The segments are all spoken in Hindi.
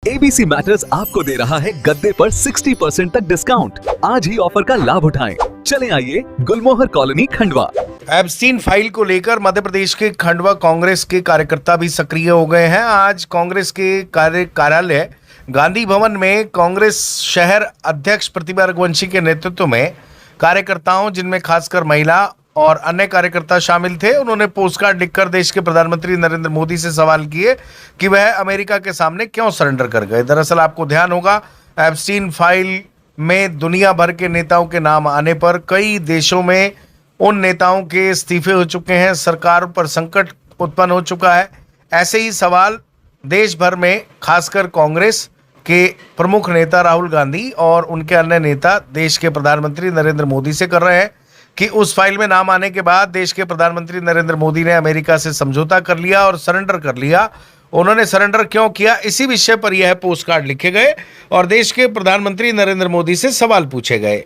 एबीसी मैटर्स आपको दे रहा है गद्दे पर 60% तक डिस्काउंट। आज ही ऑफर का लाभ उठाएं। चले आइए गुलमोहर कॉलोनी खंडवा। एप्स्टीन फाइल को लेकर मध्य प्रदेश के खंडवा कांग्रेस के कार्यकर्ता भी सक्रिय हो गए हैं। आज कांग्रेस के कार्यालय गांधी भवन में कांग्रेस शहर अध्यक्ष प्रतिभा रघुवंशी के नेतृत्व में कार्यकर्ताओं, जिनमें खासकर महिला और अन्य कार्यकर्ता शामिल थे, उन्होंने पोस्टकार्ड लिखकर देश के प्रधानमंत्री नरेंद्र मोदी से सवाल किए कि वह अमेरिका के सामने क्यों सरेंडर कर गए। दरअसल आपको ध्यान होगा, एप्स्टीन फाइल में दुनिया भर के नेताओं के नाम आने पर कई देशों में उन नेताओं के इस्तीफे हो चुके हैं, सरकार पर संकट उत्पन्न हो चुका है। ऐसे ही सवाल देश भर में खासकर कांग्रेस के प्रमुख नेता राहुल गांधी और उनके अन्य नेता देश के प्रधानमंत्री नरेंद्र मोदी से कर रहे हैं कि उस फाइल में नाम आने के बाद देश के प्रधानमंत्री नरेंद्र मोदी ने अमेरिका से समझौता कर लिया और सरेंडर कर लिया। उन्होंने सरेंडर क्यों किया, इसी विषय पर यह पोस्टकार्ड लिखे गए और देश के प्रधानमंत्री नरेंद्र मोदी से सवाल पूछे गए।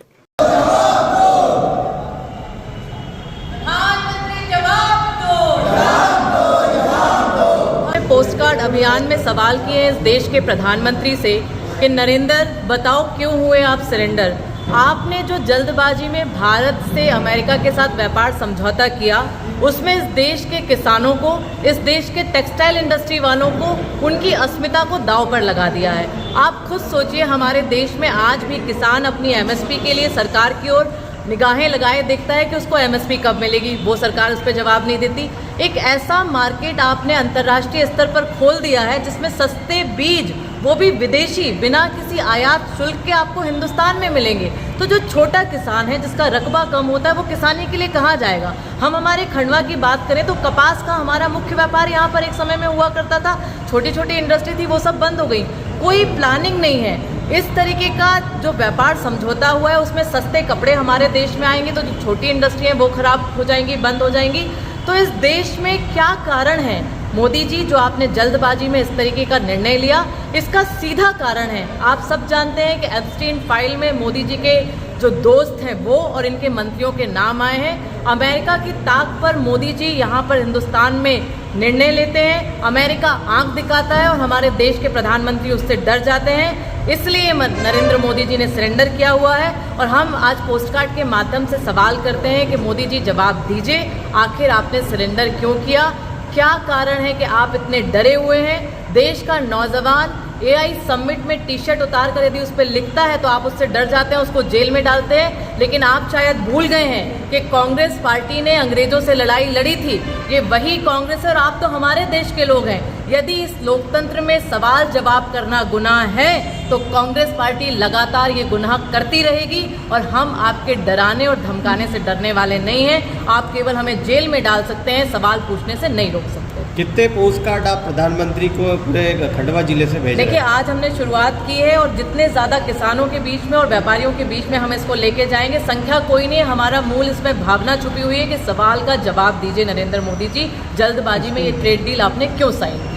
पोस्टकार्ड अभियान में सवाल किए इस देश के प्रधानमंत्री से कि नरेंद्र, बताओ क्यों हुए आप सरेंडर। आपने जो जल्दबाजी में भारत से अमेरिका के साथ व्यापार समझौता किया, उसमें इस देश के किसानों को, इस देश के टेक्सटाइल इंडस्ट्री वालों को, उनकी अस्मिता को दांव पर लगा दिया है। आप खुद सोचिए, हमारे देश में आज भी किसान अपनी एमएसपी के लिए सरकार की ओर निगाहें लगाए देखता है कि उसको एमएसपी कब मिलेगी, वो सरकार उस पर जवाब नहीं देती। एक ऐसा मार्केट आपने अंतर्राष्ट्रीय स्तर पर खोल दिया है जिसमें सस्ते बीज, वो भी विदेशी, बिना किसी आयात शुल्क के आपको हिंदुस्तान में मिलेंगे। तो जो छोटा किसान है, जिसका रकबा कम होता है, वो किसानी के लिए कहाँ जाएगा। हम हमारे खंडवा की बात करें तो कपास का हमारा मुख्य व्यापार यहाँ पर एक समय में हुआ करता था। छोटी छोटी इंडस्ट्री थी, वो सब बंद हो गई। कोई प्लानिंग नहीं है। इस तरीके का जो व्यापार समझौता हुआ है, उसमें सस्ते कपड़े हमारे देश में आएंगे तो जो छोटी इंडस्ट्री है वो खराब हो जाएंगी, बंद हो जाएंगी। तो इस देश में क्या कारण है मोदी जी, जो आपने जल्दबाजी में इस तरीके का निर्णय लिया? इसका सीधा कारण है, आप सब जानते हैं कि एप्स्टीन फाइल में मोदी जी के जो दोस्त हैं वो और इनके मंत्रियों के नाम आए हैं। अमेरिका की ताक पर मोदी जी यहाँ पर हिंदुस्तान में निर्णय लेते हैं। अमेरिका आंख दिखाता है और हमारे देश के प्रधानमंत्री उससे डर जाते हैं। इसलिए नरेंद्र मोदी जी ने सरेंडर किया हुआ है और हम आज पोस्टकार्ड के माध्यम से सवाल करते हैं कि मोदी जी जवाब दीजिए, आखिर आपने सरेंडर क्यों किया? क्या कारण है कि आप इतने डरे हुए हैं? देश का नौजवान AI समिट में टी शर्ट उतार कर यदि उस पर लिखता है तो आप उससे डर जाते हैं, उसको जेल में डालते हैं। लेकिन आप शायद भूल गए हैं कि कांग्रेस पार्टी ने अंग्रेजों से लड़ाई लड़ी थी। ये वही कांग्रेस है और आप तो हमारे देश के लोग हैं। यदि इस लोकतंत्र में सवाल जवाब करना गुनाह है तो कांग्रेस पार्टी लगातार ये गुनाह करती रहेगी और हम आपके डराने और धमकाने से डरने वाले नहीं हैं। आप केवल हमें जेल में डाल सकते हैं, सवाल पूछने से नहीं रोक सकते। कितने पोस्टकार्ड आप प्रधानमंत्री को पूरे खंडवा जिले से भेज? देखिए, आज हमने शुरुआत की है और जितने ज़्यादा किसानों के बीच में और व्यापारियों के बीच में हम इसको लेके जाएंगे। संख्या कोई नहीं है, हमारा मूल इसमें भावना छुपी हुई है कि सवाल का जवाब दीजिए नरेंद्र मोदी जी, जल्दबाजी में ये ट्रेड डील आपने क्यों साइन की?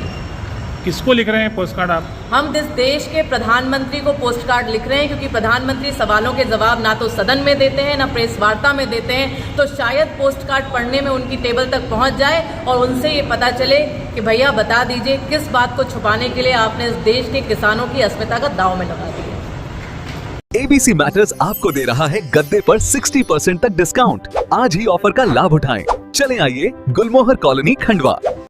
किसको लिख रहे हैं पोस्टकार्ड आप? हम इस देश के प्रधानमंत्री को पोस्टकार्ड लिख रहे हैं क्योंकि प्रधानमंत्री सवालों के जवाब ना तो सदन में देते हैं, ना प्रेस वार्ता में देते हैं। तो शायद पोस्टकार्ड पढ़ने में उनकी टेबल तक पहुंच जाए और उनसे ये पता चले कि भैया बता दीजिए किस बात को छुपाने के लिए आपने इस देश के किसानों की अस्मिता का दांव में लगा दिया। एबीसी मैटर्स आपको दे रहा है गद्दे पर 60% तक डिस्काउंट। आज ही ऑफर का लाभ उठाएं। चले आइए गुलमोहर कॉलोनी खंडवा।